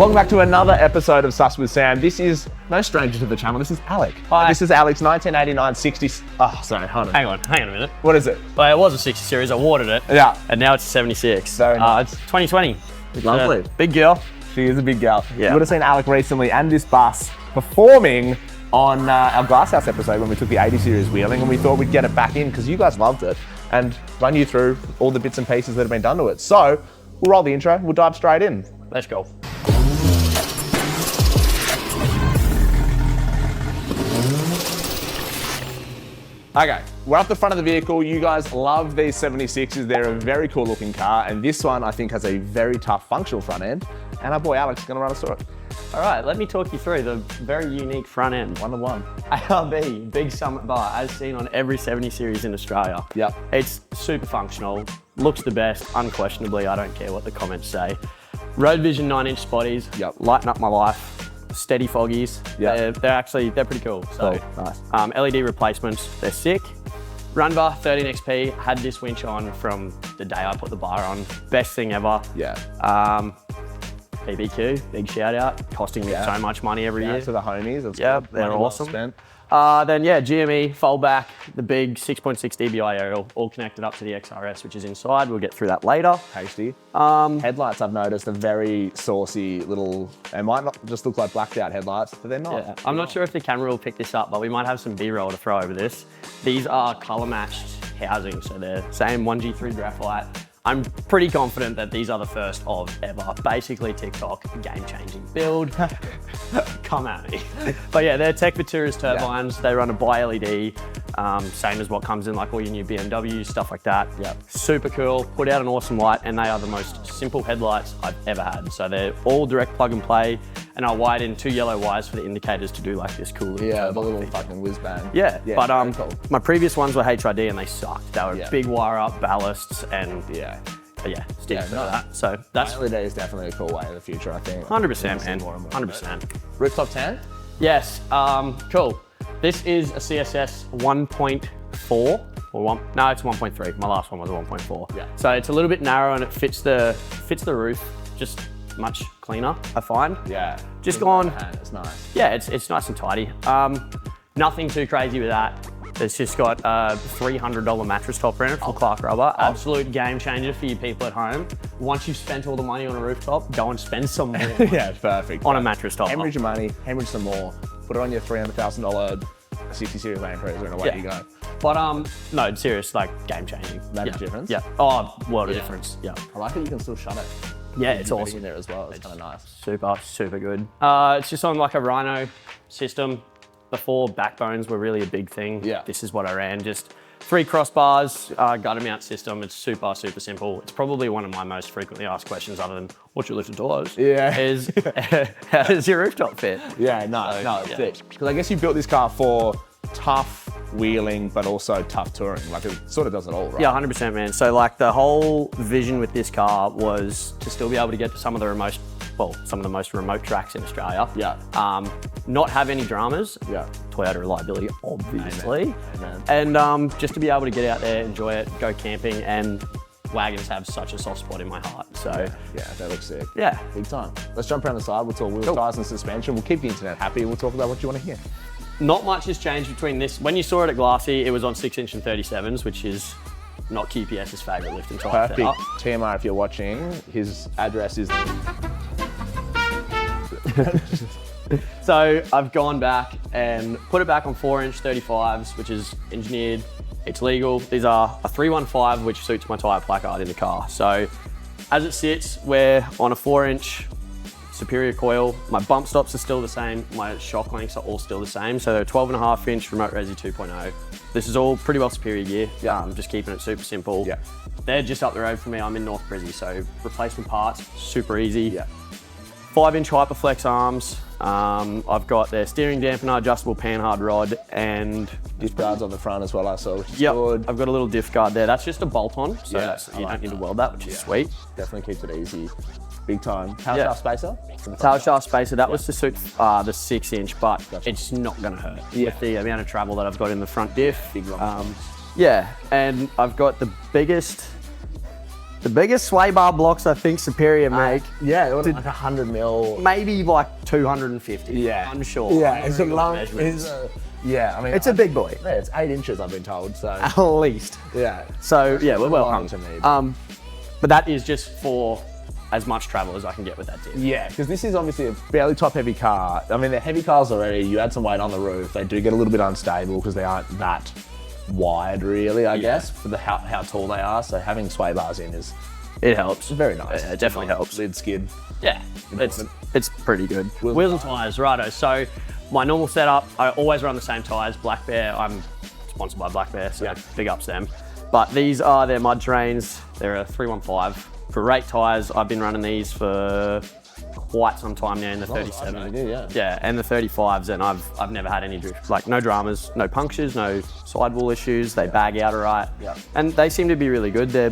Welcome back to another episode of Sus with Sam. This is no stranger to the channel. This is Alek. Hi. This is Alek's 1989 60. Oh, sorry, hold on. Hang on a minute. What is it? Well, it was a 60 series. I watered it. Yeah. And now it's a 76. Very nice. It's 2020. Lovely. Big girl. She is a big gal. Yeah. You would have seen Alek recently and this bus performing on our Glasshouse episode when we took the 80 series wheeling, and we thought we'd get it back in because you guys loved it and run you through all the bits and pieces that have been done to it. So we'll roll the intro. We'll dive straight in. Let's go. Okay, we're up the front of the vehicle. You guys love these 76s. They're a very cool looking car, and this one I think has a very tough functional front end, and our boy Alek's gonna run us through it. All right, let me talk you through the very unique front end. 1-to-1. ARB, big summit bar, as seen on every 70 series in Australia. Yep. It's super functional, looks the best, unquestionably. I don't care what the comments say. Road Vision 9-inch spotties, Yep. Lighten up my life. Steady foggies, Yeah. they're pretty cool. So, Cool. Nice. LED replacements, they're sick. Run bar 13 XP, had this winch on from the day I put the bar on. Best thing ever. Yeah. PBQ, big shout out, costing me so much money every year. To the homies. It's Yeah, good. they're Money well awesome. spent. Then yeah, GME, fold back, the big 6.6 dBi aerial, all connected up to the XRS, which is inside. We'll get through that later. Tasty. Headlights I've noticed are very saucy little, they might not just look like blacked out headlights, but they're not. Yeah. I'm not sure if the camera will pick this up, but we might have some B-roll to throw over this. These are color matched housing, so they're same 1G3 graphite. I'm pretty confident that these are the first of ever. Basically TikTok, game-changing build. Come at me. But yeah, they're Tech Vituras turbines. Yeah. They run a bi-LED, same as what comes in like all your new BMWs, stuff like that. Yeah. Super cool, put out an awesome light, and they are the most simple headlights I've ever had. So they're all direct plug and play, and I wired in 2 yellow wires for the indicators to do like this cool little Yeah, the turbine little thing. fucking whiz bang. Yeah, but very cool. my previous ones were HID and they sucked. They were Yeah. big wire up ballasts and sticks for no. that. So that's LED is definitely a cool way in the future, I think. 100%, man. More and more. 100%. Rooftop 10? Yes, cool. This is a CSS 1.4 or one. No, it's 1.3. My last one was a 1.4. Yeah. So it's a little bit narrow and it fits the roof just much cleaner, I find. Yeah. Just gone. It's nice. Yeah, it's nice and tidy. Nothing too crazy with that. It's just got a $300 mattress topper in it from Clark Rubber. Absolute game changer for you people at home. Once you've spent all the money on a rooftop, go and spend some more Yeah, perfect. on a mattress topper. Hemorrhage your money, hemorrhage some more, put it on your $300,000 60 Series Landcruiser and away you go. But no, serious, like game changing. Major difference? Yeah. Oh, world of difference. Yeah. I like that you can still shut it. Yeah, it's Awesome. awesome. In there as well. It's kind of nice. Super good. It's just on like a Rhino system. Before backbones were really a big thing. Yeah. This is what I ran. Just 3 crossbars, gutter mount system. It's super simple. It's probably one of my most frequently asked questions, other than what's your lifted doors? Yeah. Is how does your rooftop fit? Yeah, no, it's sick. Because I guess you built this car for tough wheeling, but also tough touring. Like it sort of does it all, right? Yeah, 100%, man. So like the whole vision with this car was to still be able to get to some of the most remote tracks in Australia. Yeah. Not have any dramas. Yeah. Toyota reliability, obviously. Amen. And just to be able to get out there, enjoy it, go camping, and wagons have such a soft spot in my heart. So Yeah, that looks sick. yeah. Big time. Let's jump around the side. We'll talk wheels, tires, and suspension. We'll keep the internet happy. We'll talk about what you want to hear. Not much has changed between this. When you saw it at Glassy, it was on 6-inch and 37s, which is not QPS's favourite lift and tyre Perfect. setup. TMR, if you're watching, his address is... So I've gone back and put it back on 4-inch 35s, which is engineered. It's legal. These are a 315, which suits my tyre placard in the car. So as it sits, we're on a 4-inch superior coil. My bump stops are still the same. My shock lengths are all still the same. So they're 12.5-inch remote resi 2.0. This is all pretty well superior gear. I'm just keeping it super simple. Yeah. They're just up the road from me. I'm in North Brizzy, so replacement parts, super easy. Yeah. 5-inch Hyperflex arms. I've got their steering dampener, adjustable panhard rod, and Diff guards on the front as well, I saw, which is good. I've got a little diff guard there. That's just a bolt-on, so Yeah, you I like don't need to that. weld that, which is sweet. Definitely keeps it easy. Big time. Power Yeah. shaft spacer? Tail shaft spacer, that was to suit the 6-inch, but it's not gonna hurt with the amount of travel that I've got in the front diff. Big long. Yeah, and I've got the biggest The biggest sway bar blocks I think Superior make, Yeah, it was like 100 mil. maybe like 250. Yeah. I'm sure. Yeah, I'm it's not a really long. good at measurements. Yeah, I mean, It's a big boy. Yeah, it's 8 inches, I've been told. So At least. yeah. So yeah, we're well long hung. to me. But that is just for as much travel as I can get with that diff. Yeah, because this is obviously a fairly top-heavy car. I mean, they're heavy cars already. You add some weight on the roof. They do get a little bit unstable because they aren't that wide, really, I guess, for how tall they are. So having sway bars in is It helps. very nice. Yeah, it definitely helps. Lid skid. Yeah, it's pretty good. Wheels Wheels and and tyres, righto. So my normal setup, I always run the same tyres. Black Bear, I'm sponsored by Black Bear, so Yeah. big ups them. But these are their mud terrains. They're a 315. For rate tyres, I've been running these for quite some time now in the 37. Yeah. And the 35s, and I've never had any drift, like no dramas, no punctures, no sidewall issues. They bag out all right. Yeah. And they seem to be really good. They're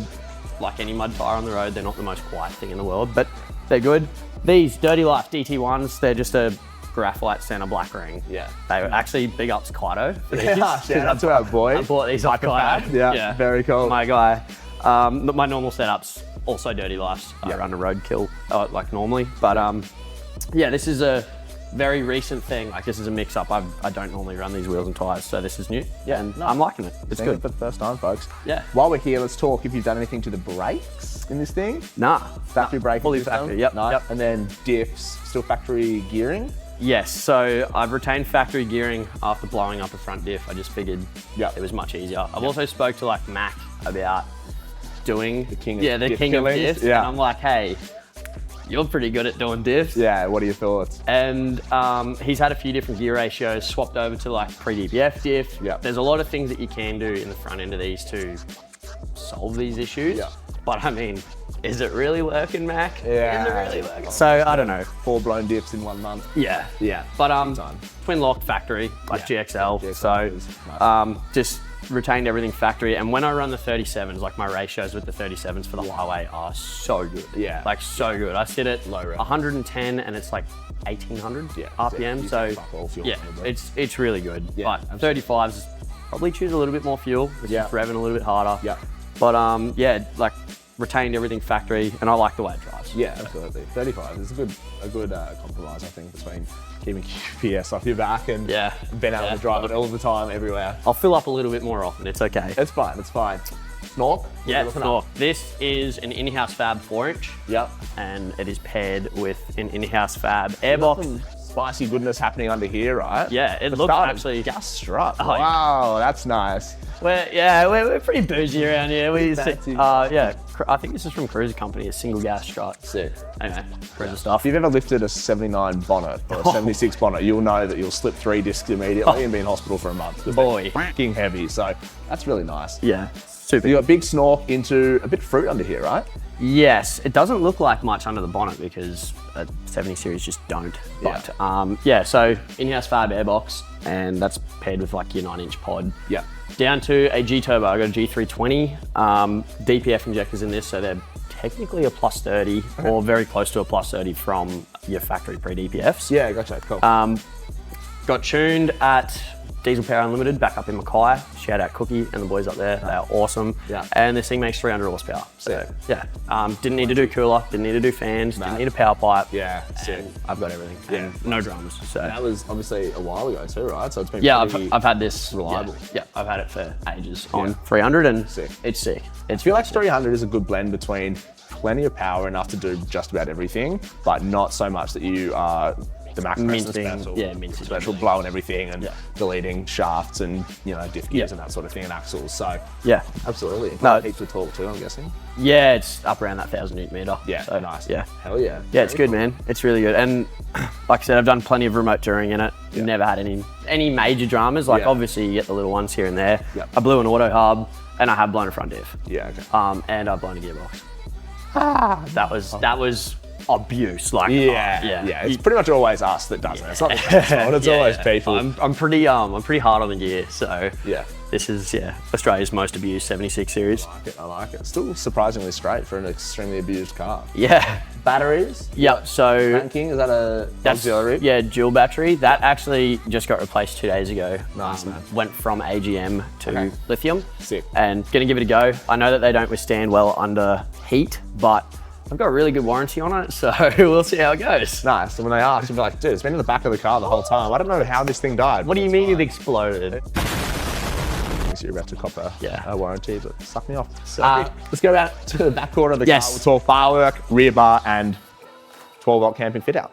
like any mud tyre on the road. They're not the most quiet thing in the world, but they're good. These Dirty Life DT1s, they're just a graphite center black ring. Yeah. They were actually big ups Kaito for these. Yeah, shout out to our boy. I bought these off Kaito. Yeah, very cool. My guy. But my normal setup's also Dirty Lives. I run a roadkill like normally. But yeah, this is a very recent thing. Like this is a mix up. I don't normally run these wheels and tyres, so this is new. Yeah, and no. I'm liking it. It's Seeing good. it for the first time, folks. Yeah. While we're here, let's talk if you've done anything to the brakes in this thing. Nah. Factory braking Fully system. factory, yep, Nice. yep. And then diffs, still factory gearing. Yes, so I've retained factory gearing after blowing up a front diff. I just figured Yeah. it was much easier. I've also spoke to like Mac about doing The king of the diff king of killings, diffs. yeah. And I'm like, hey, you're pretty good at doing diffs. Yeah, what are your thoughts? And he's had a few different gear ratios, swapped over to like pre-DPF diff. Yeah. There's a lot of things that you can do in the front end of these to solve these issues. Yeah. But I mean, is it really working, Mac? Yeah. Is it really working? So I don't know. 4 blown diffs in 1 month. Yeah. Yeah. But time. twin locked factory, like Yeah. GXL. GXL is So just retained everything factory. And when I run the 37s, like my ratios with the 37s for the highway are so good. Yeah. Like so good. I sit at Low rep. 110 and it's like 1800 Yeah, RPM. you So can fuck all fuel yeah, on the brake. it's really good. Yeah, But absolutely. 35s probably choose a little bit more fuel. It's Yeah. just revving a little bit harder. Yeah. But yeah, like retained everything factory and I like the way it drives. Yeah, absolutely. 35 is a good compromise, I think, between keeping QPS off your back and Yeah. being able Yeah. to drive it all the time, everywhere. I'll fill up a little bit more often. It's okay. It's fine, it's fine. Snork? What are Yeah, you looking Snork. This is an in-house fab 4-inch. Yep. And it is paired with an in-house fab Got airbox. some spicy goodness happening under here, right? Yeah, it For looks starters, actually. gas strut. Oh, yeah. Wow, that's nice. We're pretty bougie around here. We Fancy. I think this is from Cruiser Company, a single gas strut. Sick. Anyway, Cruiser stuff. If you've ever lifted a 79 bonnet or a 76 bonnet, you'll know that you'll slip 3 discs immediately and be in hospital for a month. Boy. Fucking heavy, so that's really nice. Yeah, super. You got big snork into a bit of fruit under here, right? Yes, it doesn't look like much under the bonnet because a 70 series just don't. But yeah, so in-house fab airbox, and that's paired with like your 9-inch pod. Yeah. Down to a G turbo. I got a G320. DPF injectors in this, so they're technically a plus 30 or very close to a plus 30 from your factory pre-DPFs. Yeah, gotcha. Cool. Got tuned at Diesel Power Unlimited back up in Mackay. Shout out Cookie and the boys up there. They are awesome. Yeah. And this thing makes 300 horsepower. So Sick. yeah, didn't need to do cooler, didn't need to do fans, didn't need a power pipe. Yeah, sick. And I've got everything. Yeah. And no dramas. So That was obviously a while ago too, right? So it's been yeah, pretty I've had this reliable. Yeah, I've had it for ages on 300 and Sick. it's sick. I feel like 300 is a good blend between plenty of power enough to do just about everything, but not so much that you are the Mac Mincing, special, mincing special everything. blowing everything and Yeah. deleting shafts and diff gears Yeah. and that sort of thing and axles. So Yeah. absolutely, No. heaps of torque too. I'm guessing. Yeah, it's up around that 1,000 Newton meter. Yeah, So, nice. Yeah. Hell yeah. Yeah, it's good, man. It's really good. And like I said, I've done plenty of remote touring in it. Yeah. Never had any major dramas. Like Yeah. obviously you get the little ones here and there. Yeah. I blew an auto hub and I have blown a front diff. Yeah. Okay. And I've blown a gearbox. That was abuse. Like, yeah. It's pretty much always us that does it. It's not the best one. It's always people. I'm pretty hard on the gear. So yeah. This is Australia's most abused 76 series. I like it. Still surprisingly straight for an extremely abused car. Yeah. Batteries? Yep. So Ranking, is that a auxiliary? Yeah, dual battery. That actually just got replaced 2 days ago. Nice, man. Went from AGM to lithium. Sick. And gonna give it a go. I know that they don't withstand well under heat, but I've got a really good warranty on it, so we'll see how it goes. Nice. And when they ask, you'll be like, dude, it's been in the back of the car the whole time. I don't know how this thing died. What do you mean it exploded? So you're about to cop a warranty, but suck me off. Sorry. Let's go out to the back corner of the car. We'll talk Barwork, rear bar, and 12-volt camping fit out.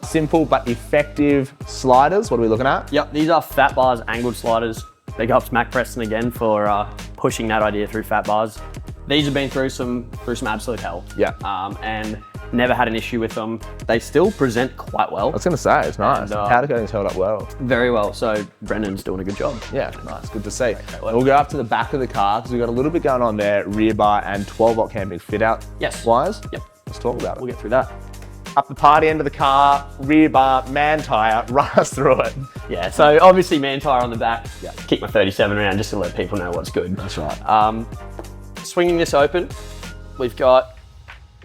Simple but effective sliders. What are we looking at? Yep, these are fat bars, angled sliders. Big ups Mac Preston again for pushing that idea through fat bars. These have been through some absolute hell. Yeah. And never had an issue with them. They still present quite well. I was going to say, it's nice. Powder coating's held up well. Very well. So Brendan's doing a good job. Yeah, nice. Good to see. We'll go up to the back of the car because we've got a little bit going on there, rear bar and 12-volt camping fit out. Yes. Wise? Yep. Let's talk about it. We'll get through that. Up the party end of the car, rear bar, man tire, run us through it. Yeah, so obviously man tire on the back. Yeah. Keep my 37 around just to let people know what's good. That's right. Swinging this open, we've got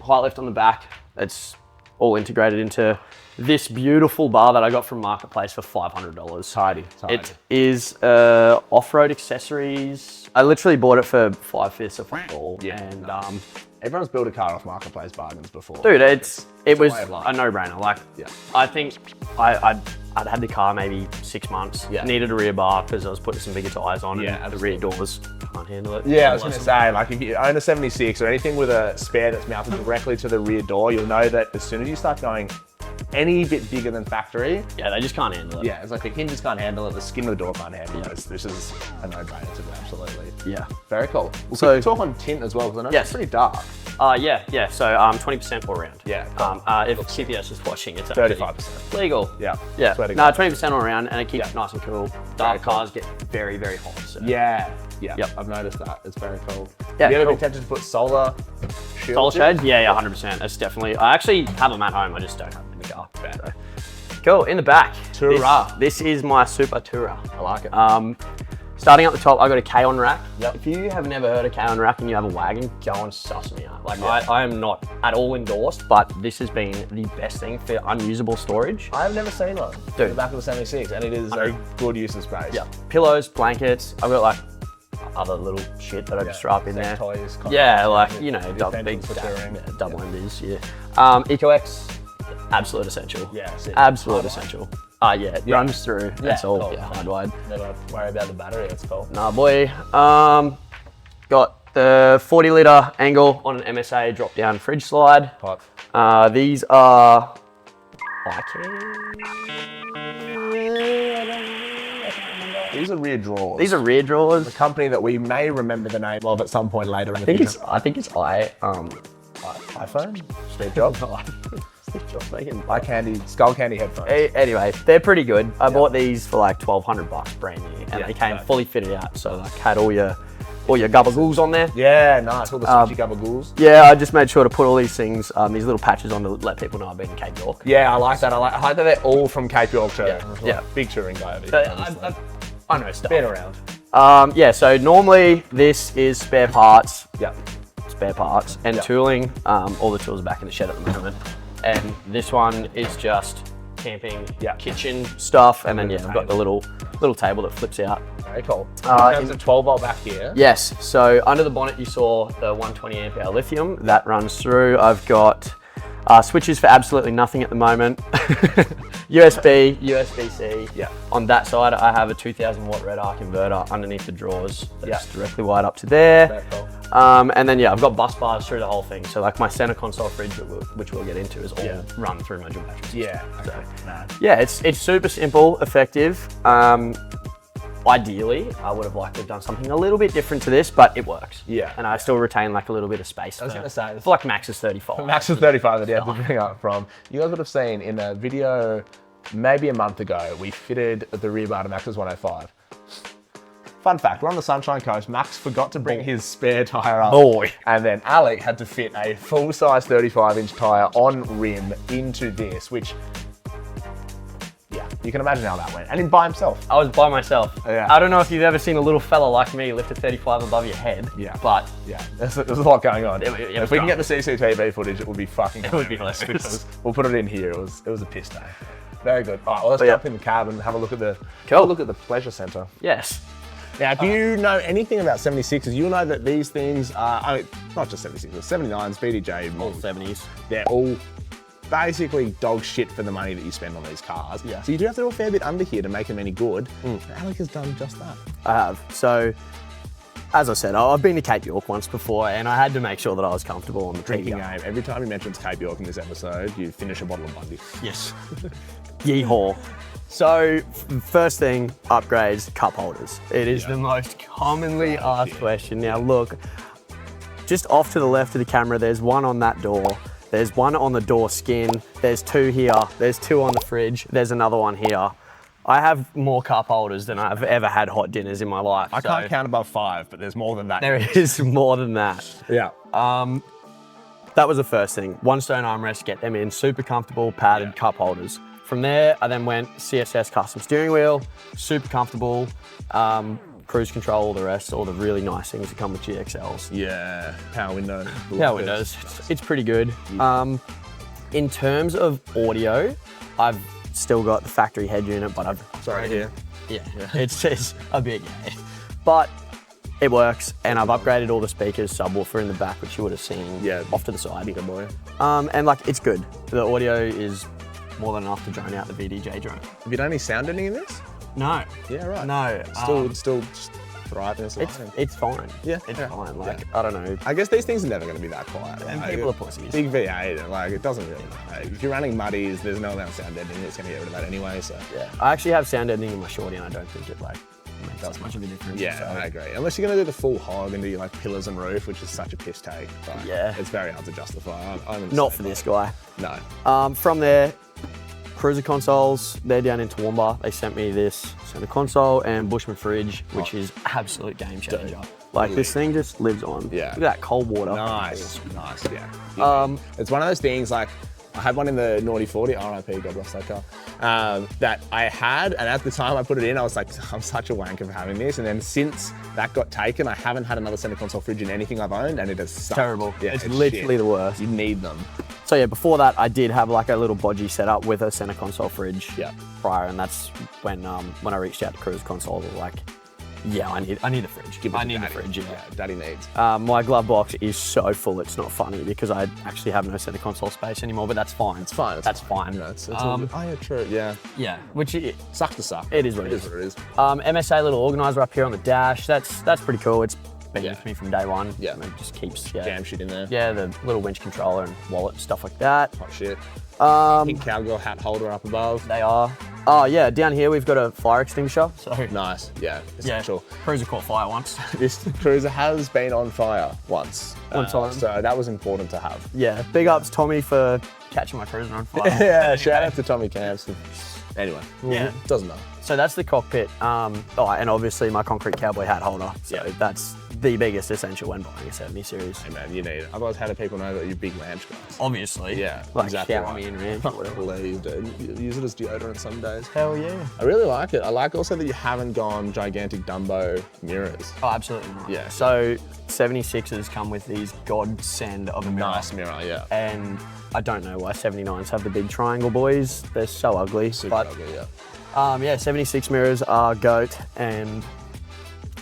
height lift on the back. It's all integrated into this beautiful bar that I got from Marketplace for $500. Tidy. It is off-road accessories. I literally bought it for 5/5 of all. Yeah. And everyone's built a car off Marketplace bargains before. dude, it was way of life. a no-brainer. Like, Yeah. I think I'd had the car maybe 6 months. Yeah. Needed a rear bar because I was putting some bigger tires on. Yeah, and the rear doors can't handle it. Yeah, I was going to say, like, if you own a 76 or anything with a spare that's mounted directly to the rear door, you'll know that as soon as you start going any bit bigger than factory, Yeah, they just can't handle it. yeah, it's like the hinges can't handle it, the skin of the door can't handle it. This is a no-brainer to do, absolutely. Yeah. Very cool. We'll So- talk on tint as well, because I know Yes. it's pretty dark. Yeah. So 20% all around. Yeah. If CPS is watching, it's actually 35%. legal. Yeah. Yeah. Swear to No, God. 20% all around, and it keeps it nice and cool. Dark cool. cars get very, very hot. So. Yeah. Yep. I've noticed that. It's very cool. Yeah, Have you ever cool. been tempted to put solar shields Solar in? shade? Yeah, 100%. That's definitely. I actually have them at home. I just don't have them in the car. So. Cool. In the back. Tourer. This is my Super Tourer. I like it. Starting at the top, I got a K-on rack. Yep. If you have never heard of K-on rack and you have a wagon, go and suss me out. Like, I am not at all endorsed, but this has been the best thing for unusable storage. I've never seen one. Dude. In the back of a 76, and it is a good use of space. Yeah. Pillows, blankets. I've got like other little shit that I just throw up in Sex there. toys, Yeah, like, you know, Defenders big for touring. double MDs, yeah. EcoX, absolute essential. Yeah, sick. Absolute Hardwire? essential. It runs through. That's all. cool. Yeah, hardwired. Never worry about the battery, it's cool. Nah, boy. Got the 40 litre angle on an MSA drop down fridge slide. Hot. These are. These are rear drawers. These are rear drawers. a company that we may remember the name of at some point later in the future. I think it's iPhone? Steve Jobs? Eye candy, skull candy headphones. Anyway, they're pretty good. I bought these for like $1,200 brand new, and they came fully fitted out. So like had all your gabagools on there. Yeah, nice. All the switchy gabagools. Yeah, I just made sure to put all these things, these little patches on to let people know I've been in Cape York. Yeah, I like that. I like that they're all from Cape York too. Yeah. Big touring guy over here. I know stuff. Been around. So normally this is spare parts. Yeah. Spare parts and tooling. All the tools are back in the shed at the moment. And this one is just camping, kitchen stuff. And then I've got the little table that flips out. Very cool. In terms of 12-volt back here. Yes. So under the bonnet, you saw the 120 amp hour lithium that runs through. I've got switches for absolutely nothing at the moment. USB, USB-C. Yeah. On that side, I have a 2000 watt red arc inverter underneath the drawers. That's directly wired up to there. Very cool. And then I've got bus bars through the whole thing. So like my center console fridge, which we'll get into, is all run through my dual batteries. Yeah. So, Nah. yeah, it's super simple, effective. Ideally, I would have liked to have done something a little bit different to this, but it works. Yeah. And I still retain like a little bit of space. I was going to say. For like Max is 35. Max is 35 that you have to bring up from. You guys would have seen in a video maybe a month ago, we fitted the rear bar to Max's 105. Fun fact, we're on the Sunshine Coast. Max forgot to bring his spare tyre up. Boy. And then Alek had to fit a full-size 35-inch tyre on rim into this, which, yeah, you can imagine how that went. And by himself. I was by myself. Yeah. I don't know if you've ever seen a little fella like me lift a 35 above your head. Yeah. But yeah, there's a lot going on. It If we can get the CCTV footage, it would be fucking It would be hilarious. hilarious. We'll put it in here. It was a piss day. Very good. All right, well, let's jump in the cab and have a look at the pleasure centre. Yes. Now, if you know anything about 76s, you'll know that these things are, I mean, not just 76s, 79s, BDJ, All 70s. they're all basically dog shit for the money that you spend on these cars. Yeah. So you do have to do a fair bit under here to make them any good. Alek has done just that. I have. So, as I said, I've been to Cape York once before, and I had to make sure that I was comfortable on the Drinking TDR. game. Every time he mentions Cape York in this episode, you finish a bottle of Bundy. Yes. Yeehaw. So, first thing, upgrades, cup holders. It is the most commonly asked question. Now, look, just off to the left of the camera, there's one on that door. There's one on the door skin. There's two here. There's two on the fridge. There's another one here. I have more cup holders than I've ever had hot dinners in my life. I can't count above 5, but there's more than that. There is more than that. Yeah. That was the first thing. One stone armrest, get them in, super comfortable, padded cup holders. From there, I then went CSS custom steering wheel, super comfortable, cruise control, all the rest, all the really nice things that come with GXLs. Yeah. Power windows. Power windows, it's pretty good. In terms of audio, I've still got the factory head unit, but I've Sorry, here. Yeah, it's a bit gay. But it works, and I've upgraded all the speakers, subwoofer in the back, which you would have seen off to the side. Bigger boy. And like, it's good. The audio is more than enough to drone out the VDJ drone. Have you done any sound editing in this? No. Yeah, right. No. Still thriving as It's fine. Yeah, It's yeah. fine. Like, I don't know. I guess these things are never going to be that quiet. And Like, people are pussies. Big V8, and like, it doesn't really matter. If you're running muddies, there's no amount of sound editing, it's going to get rid of that anyway, so. Yeah. I actually have sound editing in my shorty, and I don't think it like makes that much of a difference. Yeah, so. I agree. Unless you're going to do the full hog and do your like pillars and roof, which is such a piss take. But Yeah. it's very hard to justify. I'm in the Not same for this boat. guy. No. From there, cruiser consoles, they're down in Toowoomba. They sent me this center console and Bushman fridge, which is absolute game changer. Like, this thing just lives on. Yeah. Look at that cold water. Nice, yeah. It's one of those things like, I had one in the Naughty 40, RIP, God bless that car, that I had, and at the time I put it in, I was like, I'm such a wanker for having this, and then since that got taken, I haven't had another center console fridge in anything I've owned, and it has sucked. Terrible. Yeah, it's literally shit. the worst. You need them. So yeah, before that, I did have like a little bodgy setup with a center console fridge Yeah. prior, and that's when I reached out to Cruise Consoles, I was like, yeah, I need the fridge. Give it I to need the Daddy. fridge, yeah. Daddy needs. My glove box is so full, it's not funny because I actually have no center console space anymore, but that's fine. It's fine. That's fine. You know, it's all good. Oh yeah, true. Yeah. Yeah, which Suck to suck. it is what it It is. is what it is. MSA little organizer up here on the dash. That's pretty cool. It's been with me from day one. Yeah. And it just keeps Jam shit in there. Yeah, the little winch controller and wallet and stuff like that. Hot shit. Um, Pink cowgirl hat holder up above. They are. Oh yeah, down here we've got a fire extinguisher. So Nice. Yeah. Essential. Cruiser caught fire once. This cruiser has been on fire once. One time. So that was important to have. Yeah, big ups Tommy for catching my cruiser on fire. Yeah, shout out to Tommy Camps. Anyway, Yeah. doesn't matter. So that's the cockpit. And obviously my concrete cowboy hat holder. So that's the biggest essential when buying a 70 series. Hey man, you need it. Otherwise, how do people know that you're big ranch guys? Obviously. Yeah, Like exactly shower right. me in ranch or whatever. Believe, dude. You use it as deodorant some days. Hell yeah. I really like it. I like also that you haven't gone gigantic Dumbo mirrors. Oh, absolutely not. Yeah. So 76s come with these godsend of a mirror. Nice mirror, yeah. And I don't know why 79s have the big triangle boys. They're so ugly. Super but ugly, yeah. 76 mirrors are GOAT and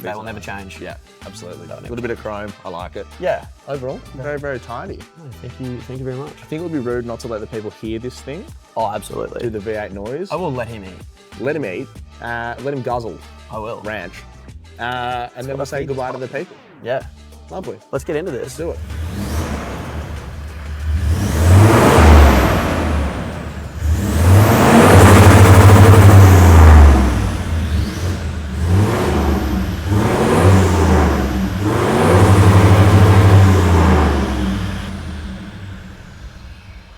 they will never change. Yeah, absolutely. A little bit of chrome, I like it. Yeah. Overall, very, very tidy. Thank you very much. I think it would be rude not to let the people hear this thing, Oh, do absolutely. the V8 noise. I will let him eat. Let him eat, let him guzzle, I will. ranch, and then we'll say goodbye to the people. Yeah. Lovely. Let's get into this. Let's do it.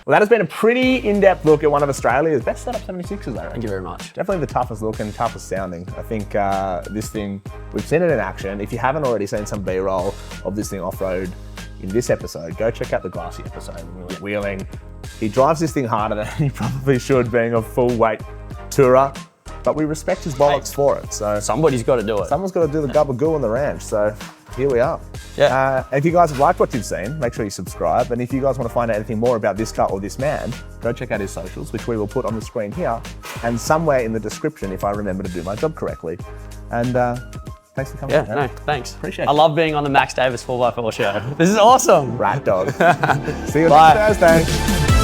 Well, that has been a pretty in-depth look at one of Australia's best setup 76s, I reckon. Thank you very much. Definitely the toughest looking, toughest sounding. I think this thing, we've seen it in action. If you haven't already seen some B-roll of this thing off-road in this episode, go check out the Glassy episode when we were wheeling. He drives this thing harder than he probably should, being a full weight tourer, but we respect his bollocks for it. So Somebody's got to do it. someone's got to do the gabagoo on the ranch. So here we are. Yeah. If you guys have liked what you've seen, make sure you subscribe. And if you guys want to find out anything more about this car or this man, go check out his socials, which we will put on the screen here and somewhere in the description if I remember to do my job correctly. And thanks for coming. Yeah, no, thanks. Appreciate it. I love being on the Max Davis 4x4 show. This is awesome. Rat dog. See you Bye. next Thursday.